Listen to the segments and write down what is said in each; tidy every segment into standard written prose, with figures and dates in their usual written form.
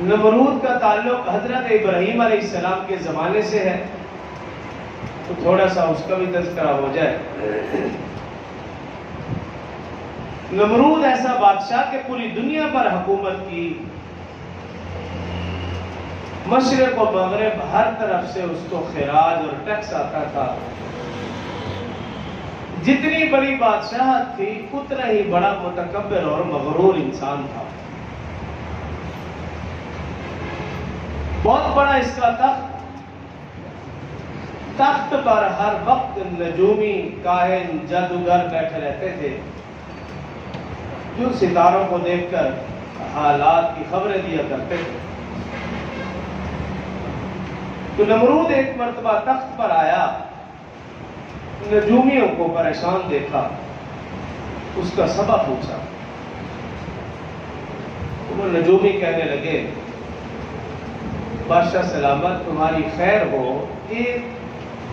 نمرود کا تعلق حضرت ابراہیم علیہ السلام کے زمانے سے ہے، تو تھوڑا سا اس کا بھی تذکرہ ہو جائے۔ نمرود ایسا بادشاہ کہ پوری دنیا پر حکومت کی، مشرق و مغرب ہر طرف سے اس کو خراج اور ٹیکس آتا تھا۔ جتنی بڑی بادشاہت تھی اتنا ہی بڑا متکبر اور مغرور انسان تھا۔ بہت بڑا اس کا تخت پر ہر وقت نجومی، کاہن، جادوگر بیٹھے رہتے تھے جو ستاروں کو دیکھ کر حالات کی خبریں دیا کرتے تھے۔ تو نمرود ایک مرتبہ تخت پر آیا، نجومیوں کو پریشان دیکھا، اس کا سبب پوچھا۔ وہ نجومی کہنے لگے، بادشاہ سلامت، تمہاری خیر ہو، ایک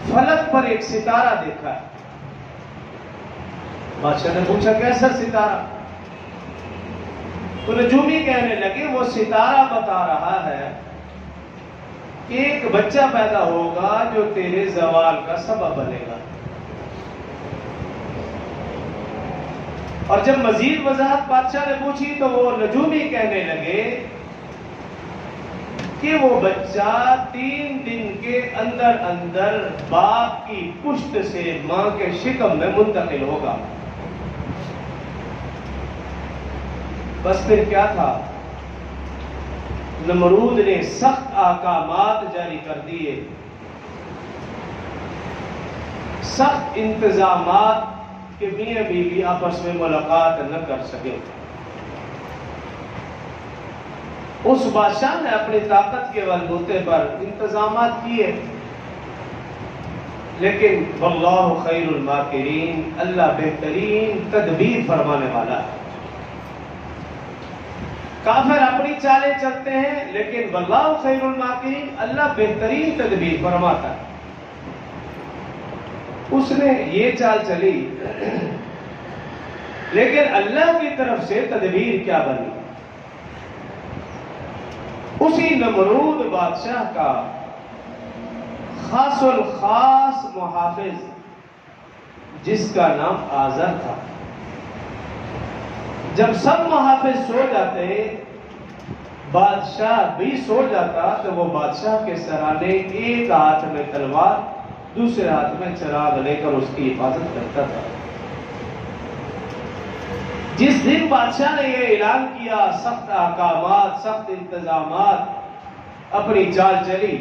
فلک پر ایک ستارہ دیکھا ہے۔ بادشاہ نے پوچھا کیسا ستارہ؟ تو نجومی کہنے لگے وہ ستارہ بتا رہا ہے کہ ایک بچہ پیدا ہوگا جو تیرے زوال کا سبب بنے گا۔ اور جب مزید وضاحت بادشاہ نے پوچھی تو وہ نجومی کہنے لگے کہ وہ بچہ 3 دن کے اندر اندر باپ کی پشت سے ماں کے شکم میں منتقل ہوگا۔ بس پھر کیا تھا، نمرود نے سخت احکامات جاری کر دیے، سخت انتظامات کہ میاں بیوی آپس میں ملاقات نہ کر سکے۔ اس بادشاہ نے اپنی طاقت کے بلبوتے پر انتظامات کیے، لیکن واللہ خیر الماکرین، اللہ بہترین تدبیر فرمانے والا ہے۔ کافر اپنی چالیں چلتے ہیں، لیکن واللہ خیر الماکرین، اللہ بہترین تدبیر فرماتا ہے۔ اس نے یہ چال چلی، لیکن اللہ کی طرف سے تدبیر کیا بنی؟ اسی نمرود بادشاہ کا خاص الخاص محافظ جس کا نام آزر تھا، جب سب محافظ سو جاتے، بادشاہ بھی سو جاتا، تو وہ بادشاہ کے سرانے ایک ہاتھ میں تلوار، دوسرے ہاتھ میں چراغ لے کر اس کی حفاظت کرتا تھا۔ جس دن بادشاہ نے یہ اعلان کیا، سخت احکامات، سخت انتظامات، اپنی چال چلی،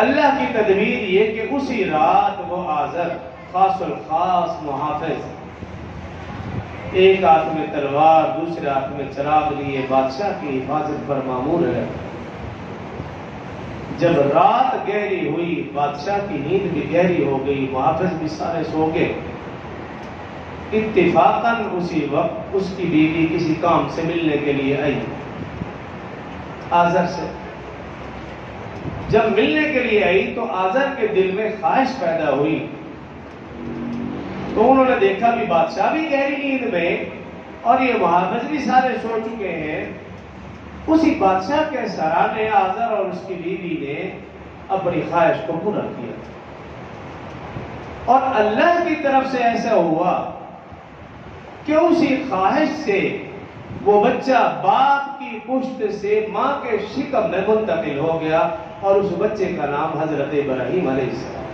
اللہ کی تدبیر یہ کہ اسی رات وہ آزر خاص الخاص محافظ ایک ہاتھ میں تلوار دوسرے ہاتھ میں چراغ لیے بادشاہ کی حفاظت پر مامور ہے۔ جب رات گہری ہوئی، بادشاہ کی نیند بھی گہری ہو گئی، محافظ بھی سارے سو گئے، اتفاقاً اسی وقت اس کی بیوی کسی کام سے ملنے کے لیے آئی آزر سے۔ جب ملنے کے لیے آئی تو آزر کے دل میں خواہش پیدا ہوئی، تو انہوں نے دیکھا بھی بادشاہ بھی گہری نیند میں اور یہ محافظ بھی سارے سو چکے ہیں۔ اسی بادشاہ کے سرانے آزر اور اس کی بیوی نے اپنی خواہش کو پورا کیا، اور اللہ کی طرف سے ایسا ہوا کہ اسی خواہش سے وہ بچہ باپ کی پشت سے ماں کے شکم میں منتقل ہو گیا، اور اس بچے کا نام حضرت ابراہیم علیہ السلام۔